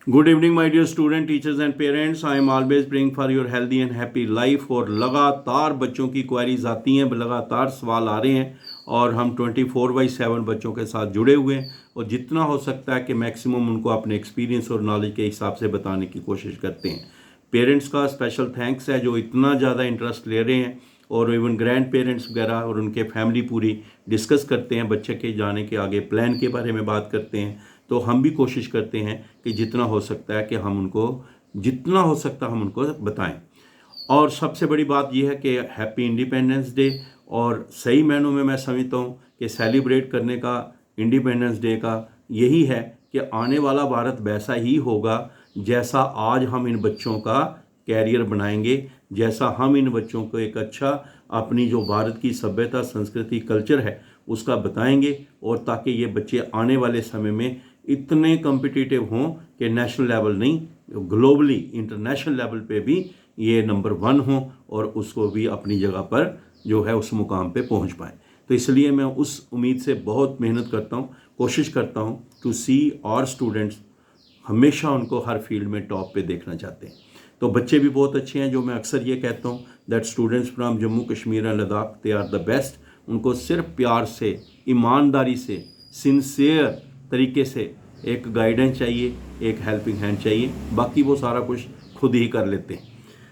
Good evening my dear student, teachers and parents. I am always praying for your healthy and happy life. और लगातार बच्चों की queries आती हैं, लगातार सवाल आ रहे हैं और हम 24/7 बच्चों के साथ जुड़े हुए हैं और जितना हो सकता है कि मैक्सिमम उनको अपने एक्सपीरियंस और नॉलेज के हिसाब से बताने की कोशिश करते हैं। पेरेंट्स का स्पेशल थैंक्स है जो इतना ज़्यादा इंटरेस्ट ले रहे हैं और इवन ग्रैंड पेरेंट्स वगैरह और उनके फैमिली पूरी डिस्कस करते हैं, बच्चे के जाने के आगे प्लान के बारे में बात करते हैं। तो हम भी कोशिश करते हैं कि जितना हो सकता है कि जितना हो सकता है हम उनको बताएं। और सबसे बड़ी बात यह है कि हैप्पी इंडिपेंडेंस डे, और सही मायनों में मैं समझता हूँ कि सेलिब्रेट करने का इंडिपेंडेंस डे का यही है कि आने वाला भारत वैसा ही होगा जैसा आज हम इन बच्चों का कैरियर बनाएंगे, जैसा हम इन बच्चों को एक अच्छा अपनी जो भारत की सभ्यता संस्कृति कल्चर है उसका बताएंगे, और ताकि ये बच्चे आने वाले समय में इतने कम्पिटिटिव हों कि नेशनल लेवल नहीं, ग्लोबली इंटरनेशनल लेवल पे भी ये नंबर 1 हों और उसको भी अपनी जगह पर जो है उस मुकाम पे पहुंच पाएँ। तो इसलिए मैं उस उम्मीद से बहुत मेहनत करता हूँ, कोशिश करता हूँ टू सी और स्टूडेंट्स हमेशा उनको हर फील्ड में टॉप पे देखना चाहते हैं। तो बच्चे भी बहुत अच्छे हैं, जो मैं अक्सर ये कहता हूँ that students from Jammu Kashmir and Ladakh they are the best. उनको सिर्फ प्यार से, ईमानदारी से, सिंसियर तरीके से एक गाइडेंस चाहिए, एक हेल्पिंग हैंड चाहिए, बाकी वो सारा कुछ खुद ही कर लेते हैं।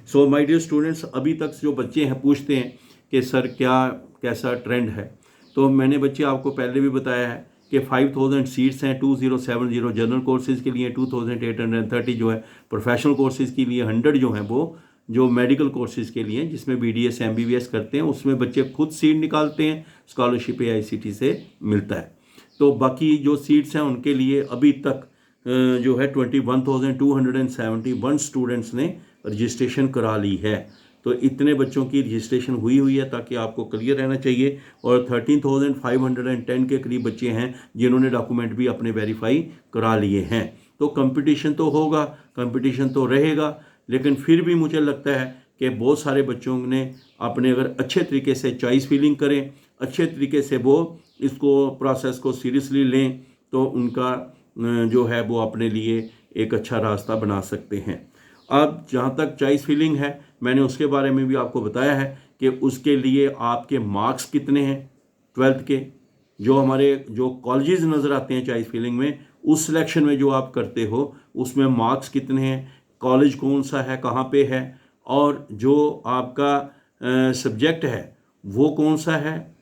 सो माय डियर स्टूडेंट्स, अभी तक जो बच्चे हैं पूछते हैं कि सर क्या कैसा ट्रेंड है, तो मैंने बच्चे आपको पहले भी बताया है कि 5000 सीट्स हैं 2070 जनरल कोर्सेज़ के लिए, 2830 जो है प्रोफेशनल कोर्सेज़ के लिए, 100 जो हैं वो जो मेडिकल कोर्सेज़ के लिए जिसमें BDS MBBS करते हैं, उसमें बच्चे खुद सीट निकालते हैं, स्कॉलरशिप AICT से मिलता है। तो बाकी जो सीट्स हैं उनके लिए अभी तक जो है 21,271 स्टूडेंट्स ने रजिस्ट्रेशन करा ली है। तो इतने बच्चों की रजिस्ट्रेशन हुई है ताकि आपको क्लियर रहना चाहिए। और 13,510 के करीब बच्चे हैं जिन्होंने डॉक्यूमेंट भी अपने वेरीफाई करा लिए हैं। तो कंपटीशन तो होगा, कंपटीशन तो रहेगा, लेकिन फिर भी मुझे लगता है कि बहुत सारे बच्चों ने अपने अगर अच्छे तरीके से चॉइस फिलिंग करें, अच्छे तरीके से वो इसको प्रोसेस को सीरियसली लें, तो उनका जो है वो अपने लिए एक अच्छा रास्ता बना सकते हैं। अब जहाँ तक चॉइस फिलिंग है, मैंने उसके बारे में भी आपको बताया है कि उसके लिए आपके मार्क्स कितने हैं 12th के, जो हमारे जो कॉलेजेस नज़र आते हैं चॉइस फिलिंग में, उस सिलेक्शन में जो आप करते हो उसमें मार्क्स कितने हैं, कॉलेज कौन सा है, कहाँ पे है, और जो आपका सब्जेक्ट है वो कौन सा है,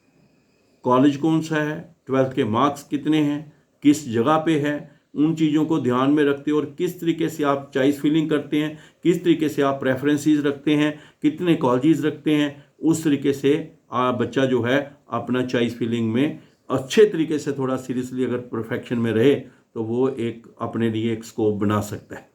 कॉलेज कौन सा है, 12th के मार्क्स कितने हैं, किस जगह पे है, उन चीज़ों को ध्यान में रखते हो और किस तरीके से आप चॉइस फिलिंग करते हैं, किस तरीके से आप प्रेफरेंसेस रखते हैं, कितने कॉलेजेस रखते हैं, उस तरीके से बच्चा जो है अपना चॉइस फिलिंग में अच्छे तरीके से थोड़ा सीरियसली अगर परफेक्शन में रहे तो वो एक अपने लिए एक स्कोप बना सकता है।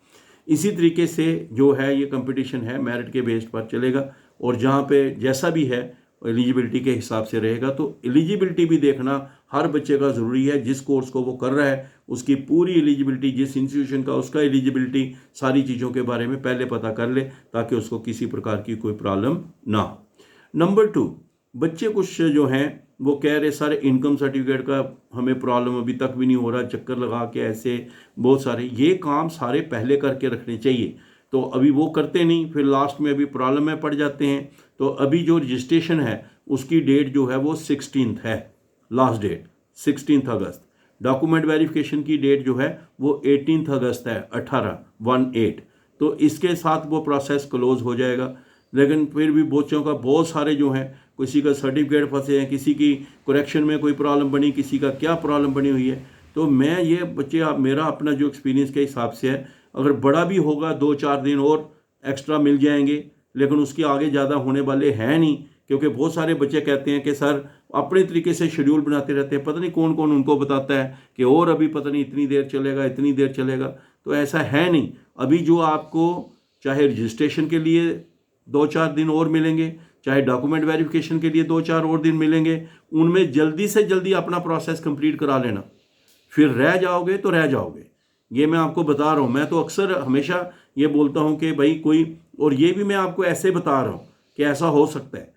इसी तरीके से जो है ये कंपटीशन है मेरिट के बेस्ड पर चलेगा, और जहाँ पे जैसा भी है एलिजिबिलिटी के हिसाब से रहेगा। तो एलिजिबिलिटी भी देखना हर बच्चे का ज़रूरी है, जिस कोर्स को वो कर रहा है उसकी पूरी एलिजिबिलिटी, जिस इंस्टीट्यूशन का उसका एलिजिबिलिटी, सारी चीज़ों के बारे में पहले पता कर ले ताकि उसको किसी प्रकार की कोई प्रॉब्लम ना हो। नंबर 2, बच्चे कुछ जो हैं वो कह रहे सर इनकम सर्टिफिकेट का हमें प्रॉब्लम अभी तक भी नहीं हो रहा, चक्कर लगा के ऐसे बहुत सारे, ये काम सारे पहले करके रखने चाहिए। तो अभी वो करते नहीं, फिर लास्ट में अभी प्रॉब्लम में पड़ जाते हैं। तो अभी जो रजिस्ट्रेशन है उसकी डेट जो है वो 16 है, लास्ट डेट 16 अगस्त। डॉक्यूमेंट वेरिफिकेशन की डेट जो है वो 18 अगस्त है, 18 तो इसके साथ वो प्रोसेस क्लोज हो जाएगा। लेकिन फिर भी बच्चों का बहुत सारे जो हैं, किसी का सर्टिफिकेट फंसे हैं, किसी की करेक्शन में कोई प्रॉब्लम बनी, किसी का क्या प्रॉब्लम बनी हुई है। तो मैं ये बच्चे, मेरा अपना जो एक्सपीरियंस के हिसाब से है, अगर बड़ा भी होगा 2-4 दिन और एक्स्ट्रा मिल जाएंगे, लेकिन उसके आगे ज़्यादा होने वाले हैं नहीं, क्योंकि बहुत सारे बच्चे कहते हैं कि सर अपने तरीके से शेड्यूल बनाते रहते हैं, पता नहीं कौन कौन उनको बताता है कि और अभी पता नहीं इतनी देर चलेगा, इतनी देर चलेगा। तो ऐसा है नहीं। अभी जो आपको चाहे रजिस्ट्रेशन के लिए 2-4 दिन और मिलेंगे, चाहे डॉक्यूमेंट वेरिफिकेशन के लिए 2-4 और दिन मिलेंगे, उनमें जल्दी से जल्दी अपना प्रोसेस कंप्लीट करा लेना। फिर रह जाओगे तो रह जाओगे, ये मैं आपको बता रहा हूँ। मैं तो अक्सर हमेशा ये बोलता हूँ कि भाई कोई, और ये भी मैं आपको ऐसे बता रहा हूँ कि ऐसा हो सकता है,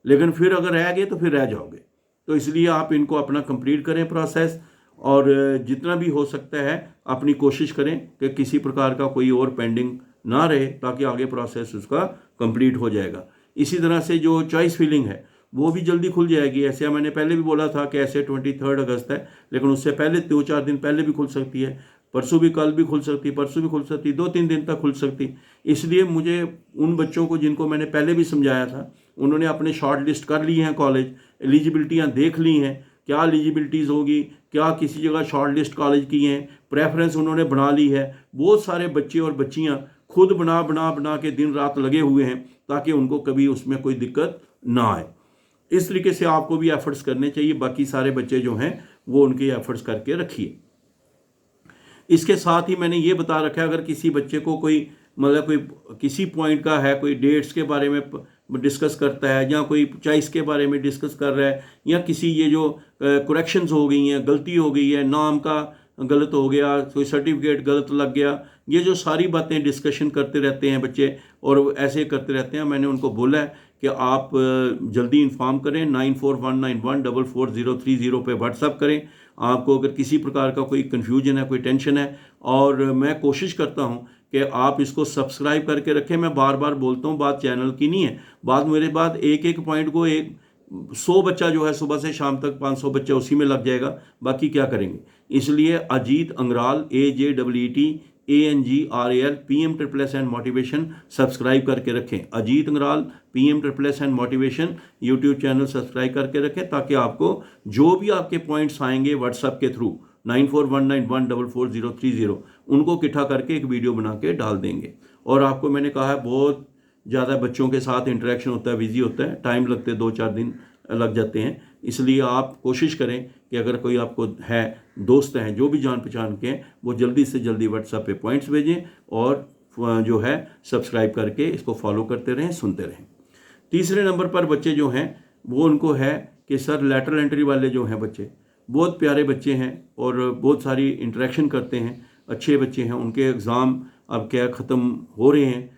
लेकिन फिर अगर रह गए तो फिर रह जाओगे। तो इसलिए आप इनको अपना कंप्लीट करें प्रोसेस, और जितना भी हो सकता है अपनी कोशिश करें कि किसी प्रकार का कोई और पेंडिंग ना रहे, ताकि आगे प्रोसेस उसका कंप्लीट हो जाएगा। इसी तरह से जो चॉइस फिलिंग है वो भी जल्दी खुल जाएगी। ऐसे मैंने पहले भी बोला था कि ऐसे 23 अगस्त है, लेकिन उससे पहले 2-4 दिन पहले भी खुल सकती है, परसों भी, कल भी खुल सकती, परसों भी खुल सकती, 2-3 दिन तक खुल सकती। इसलिए मुझे उन बच्चों को जिनको मैंने पहले भी समझाया था, उन्होंने अपने शॉर्ट लिस्ट कर ली हैं, कॉलेज एलिजिबिलिटियाँ देख ली हैं, क्या एलिजिबिलिटीज़ होगी, क्या किसी जगह शॉर्ट लिस्ट कॉलेज की हैं, प्रेफरेंस उन्होंने बना ली है। बहुत सारे बच्चे और बच्चियाँ खुद बना बना बना के दिन रात लगे हुए हैं, ताकि उनको कभी उसमें कोई दिक्कत ना आए। इस तरीके से आपको भी एफर्ट्स करने चाहिए। बाकी सारे बच्चे जो हैं वो उनके एफर्ट्स करके रखिए। इसके साथ ही मैंने ये बता रखा है, अगर किसी बच्चे को कोई मतलब कोई किसी पॉइंट का है, कोई डेट्स के बारे में डिस्कस करता है, या कोई चॉइस के बारे में डिस्कस कर रहा है, या किसी ये जो करेक्शंस हो गई हैं, गलती हो गई है, नाम का गलत हो गया, कोई सर्टिफिकेट गलत लग गया, ये जो सारी बातें डिस्कशन करते रहते हैं बच्चे और ऐसे करते रहते हैं, मैंने उनको बोला है कि आप जल्दी इन्फॉर्म करें, 9419144030 पे व्हाट्सअप करें। आपको अगर किसी प्रकार का कोई कन्फ्यूजन है, कोई टेंशन है, और मैं कोशिश करता हूं कि आप इसको सब्सक्राइब करके रखें। मैं बार बार बोलता हूं, बात चैनल की नहीं है, बात मेरे बाद एक एक पॉइंट को 100 बच्चा जो है सुबह से शाम तक 500 बच्चा उसी में लग जाएगा, बाकी क्या करेंगे। इसलिए Ajeet Angral AJEETANGRAL PM and motivation subscribe करके रखें। Ajeet Angral PM and motivation YouTube channel subscribe करके रखें, ताकि आपको जो भी आपके पॉइंट्स आएंगे व्हाट्सएप के थ्रू 9419144030 उनको इकट्ठा करके एक वीडियो बना के डाल देंगे। और आपको मैंने कहा है बहुत ज़्यादा बच्चों के साथ इंटरेक्शन होता है, बिजी होता है, टाइम लगते 2-4 दिन लग जाते हैं। इसलिए आप कोशिश करें कि अगर कोई आपको है, दोस्त हैं जो भी जान पहचान के हैं, वो जल्दी से जल्दी व्हाट्सएप पे पॉइंट्स भेजें और जो है सब्सक्राइब करके इसको फॉलो करते रहें, सुनते रहें। तीसरे नंबर पर बच्चे जो हैं वो उनको है कि सर लैटरल एंट्री वाले जो हैं बच्चे बहुत प्यारे बच्चे हैं और बहुत सारी इंटरेक्शन करते हैं, अच्छे बच्चे हैं। उनके एग्ज़ाम अब क्या ख़त्म हो रहे हैं,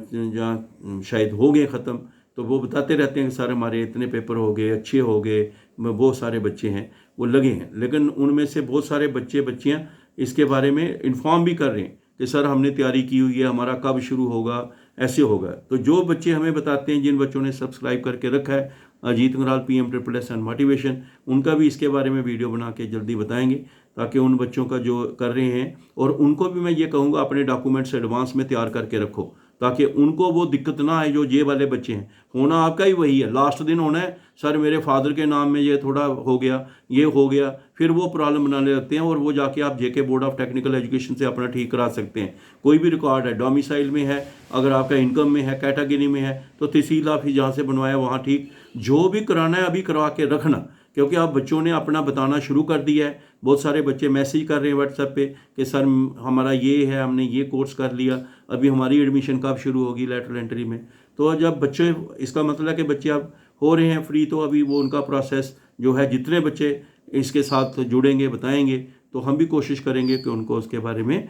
जहाँ शायद हो गए ख़त्म, तो वो बताते रहते हैं कि सर हमारे इतने पेपर हो गए, अच्छे हो गए। बहुत सारे बच्चे हैं वो लगे हैं, लेकिन उनमें से बहुत सारे बच्चे बच्चियाँ इसके बारे में इन्फॉर्म भी कर रहे हैं कि सर हमने तैयारी की हुई है, हमारा कब शुरू होगा, ऐसे होगा। तो जो बच्चे हमें बताते हैं, जिन बच्चों ने सब्सक्राइब करके रखा है Ajit Angral PM and motivation, उनका भी इसके बारे में वीडियो बना के जल्दी बताएंगे, ताकि उन बच्चों का जो कर रहे हैं, और उनको भी मैं ये कहूँगा अपने डॉक्यूमेंट्स एडवांस में तैयार करके रखो, ताकि उनको वो दिक्कत ना आए जो ये वाले बच्चे हैं। होना आपका ही वही है, लास्ट दिन होना है सर मेरे फादर के नाम में ये थोड़ा हो गया, ये हो गया, फिर वो प्रॉब्लम बनाने लगते हैं, और वो जाके आप JK board of technical education से अपना ठीक करा सकते हैं। कोई भी रिकॉर्ड है, डोमिसाइल में है, अगर आपका इनकम में है, कैटेगरी में है, तो तहसील ऑफिस जहाँ से बनवाया वहाँ ठीक, जो भी कराना है अभी करवा के रखना, क्योंकि आप बच्चों ने अपना बताना शुरू कर दिया है। बहुत सारे बच्चे मैसेज कर रहे हैं व्हाट्सएप पे कि सर हमारा ये है, हमने ये कोर्स कर लिया, अभी हमारी एडमिशन कब शुरू होगी लैटरल एंट्री में। तो जब बच्चे, इसका मतलब है कि बच्चे अब हो रहे हैं फ्री, तो अभी वो उनका प्रोसेस जो है, जितने बच्चे इसके साथ जुड़ेंगे, बताएंगे, तो हम भी कोशिश करेंगे कि उनको उसके बारे में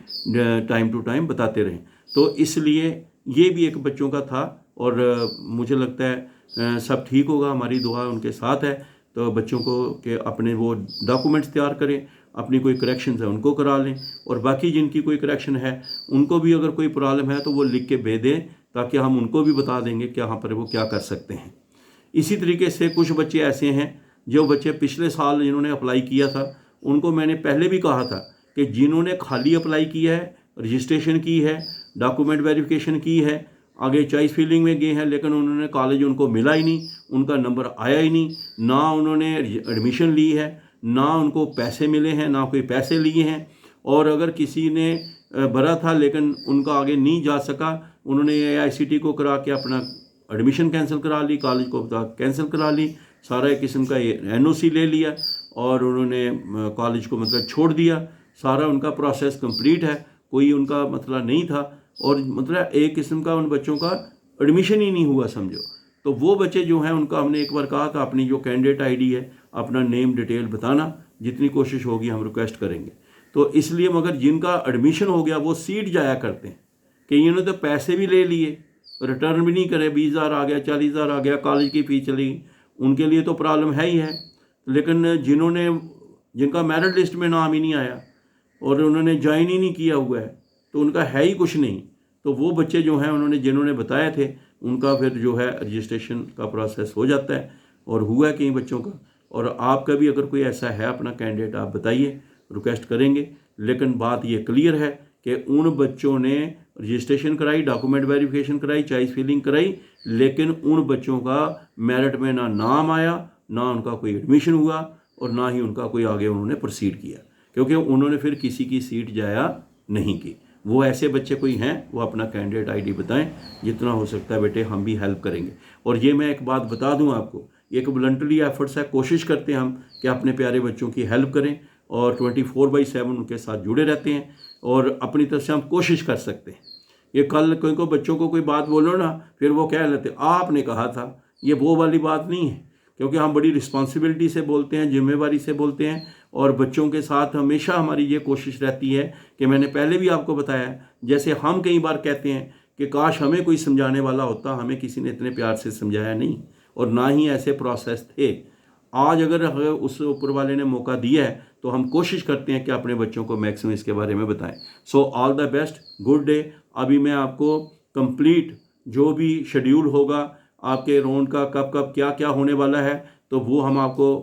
टाइम टू टाइम बताते रहें। तो इसलिए ये भी एक बच्चों का था, और मुझे लगता है सब ठीक होगा, हमारी दुआ उनके साथ है। तो बच्चों को कि अपने वो डॉक्यूमेंट्स तैयार करें, अपनी कोई करेक्शन है उनको करा लें, और बाकी जिनकी कोई करेक्शन है उनको भी अगर कोई प्रॉब्लम है तो वो लिख के भेज दें, ताकि हम उनको भी बता देंगे कि यहाँ पर वो क्या कर सकते हैं। इसी तरीके से कुछ बच्चे ऐसे हैं, जो बच्चे पिछले साल जिन्होंने अप्लाई किया था, उनको मैंने पहले भी कहा था कि जिन्होंने खाली अप्लाई किया है, रजिस्ट्रेशन की है, डॉक्यूमेंट वेरिफिकेशन की है, आगे चॉइस फिलिंग में गए हैं, लेकिन उन्होंने कॉलेज उनको मिला ही नहीं, उनका नंबर आया ही नहीं, ना उन्होंने एडमिशन ली है, ना उनको पैसे मिले हैं, ना कोई पैसे लिए हैं। और अगर किसी ने भरा था लेकिन उनका आगे नहीं जा सका, उन्होंने AICT को करा के अपना एडमिशन कैंसिल करा ली, कॉलेज को कैंसिल करा ली, सारा एक किस्म का NOC ले लिया, और उन्होंने कॉलेज को मतलब छोड़ दिया। सारा उनका प्रोसेस कंप्लीट है, कोई उनका मतलब नहीं था, और मतलब एक किस्म का उन बच्चों का एडमिशन ही नहीं हुआ समझो। तो वो बच्चे जो हैं उनका हमने एक बार कहा था अपनी जो कैंडिडेट ID है, अपना नेम डिटेल बताना, जितनी कोशिश होगी हम रिक्वेस्ट करेंगे। तो इसलिए मगर जिनका एडमिशन हो गया वो सीट जाया करते हैं कि इन्होंने तो पैसे भी ले लिए, रिटर्न भी नहीं करे, 20,000 आ गया, 40,000 आ गया, कॉलेज की फ़ीस चली, उनके लिए तो प्रॉब्लम है ही है। लेकिन जिन्होंने जिनका मेरिट लिस्ट में नाम ही नहीं आया और उन्होंने ज्वाइन ही नहीं किया हुआ है, तो उनका है ही कुछ नहीं। तो वो बच्चे जो हैं उन्होंने जिन्होंने बताए थे उनका फिर जो है रजिस्ट्रेशन का प्रोसेस हो जाता है और हुआ कई बच्चों का। और आपका भी अगर कोई ऐसा है अपना कैंडिडेट आप बताइए, रिक्वेस्ट करेंगे। लेकिन बात ये क्लियर है कि उन बच्चों ने रजिस्ट्रेशन कराई, डॉक्यूमेंट वेरिफिकेशन कराई, चॉइस फिलिंग कराई, लेकिन उन बच्चों का मेरिट में ना नाम आया, ना उनका कोई एडमिशन हुआ और ना ही उनका कोई आगे उन्होंने प्रोसीड किया, क्योंकि उन्होंने फिर किसी की सीट जाया नहीं की। वो ऐसे बच्चे कोई हैं वो अपना कैंडिडेट आईडी बताएं, जितना हो सकता है बेटे हम भी हेल्प करेंगे। और ये मैं एक बात बता दूं आपको, एक वॉलंटरी एफर्ट्स है, कोशिश करते हैं हम कि अपने प्यारे बच्चों की हेल्प करें और 24/7 उनके साथ जुड़े रहते हैं और अपनी तरफ से हम कोशिश कर सकते हैं। ये कल कोई बच्चों को कोई बात बोलो ना, फिर वो कह लेते आपने कहा था, ये वो वाली बात नहीं है, क्योंकि हम बड़ी रिस्पॉन्सिबिलिटी से बोलते हैं, जिम्मेवारी से बोलते हैं और बच्चों के साथ हमेशा हमारी ये कोशिश रहती है कि मैंने पहले भी आपको बताया, जैसे हम कई बार कहते हैं कि काश हमें कोई समझाने वाला होता, हमें किसी ने इतने प्यार से समझाया नहीं और ना ही ऐसे प्रोसेस थे। आज अगर उस ऊपर वाले ने मौका दिया है तो हम कोशिश करते हैं कि अपने बच्चों को मैक्सिमम इसके बारे में बताएं। So all the best, good day. अभी मैं आपको कंप्लीट जो भी शेड्यूल होगा आपके राउंड का, कब कब क्या क्या होने वाला है, तो वो हम आपको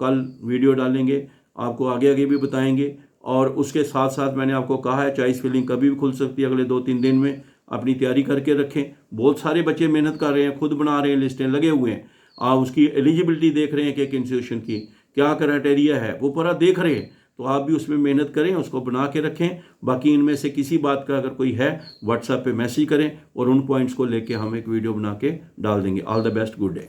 कल वीडियो डालेंगे, आपको आगे आगे भी बताएंगे। और उसके साथ साथ मैंने आपको कहा है चॉइस फिलिंग कभी भी खुल सकती है अगले 2-3 दिन में, अपनी तैयारी करके रखें। बहुत सारे बच्चे मेहनत कर रहे हैं, खुद बना रहे हैं, लिस्टें लगे हुए हैं, आप उसकी एलिजिबिलिटी देख रहे हैं कि एक इंस्टीट्यूशन की क्या क्राइटेरिया है वो पूरा देख रहे हैं, तो आप भी उसमें मेहनत करें, उसको बना के रखें। बाकी इनमें से किसी बात का अगर कोई है व्हाट्सएप पे मैसेज करें और उन पॉइंट्स को लेके हम एक वीडियो बना के डाल देंगे। All the best, good day.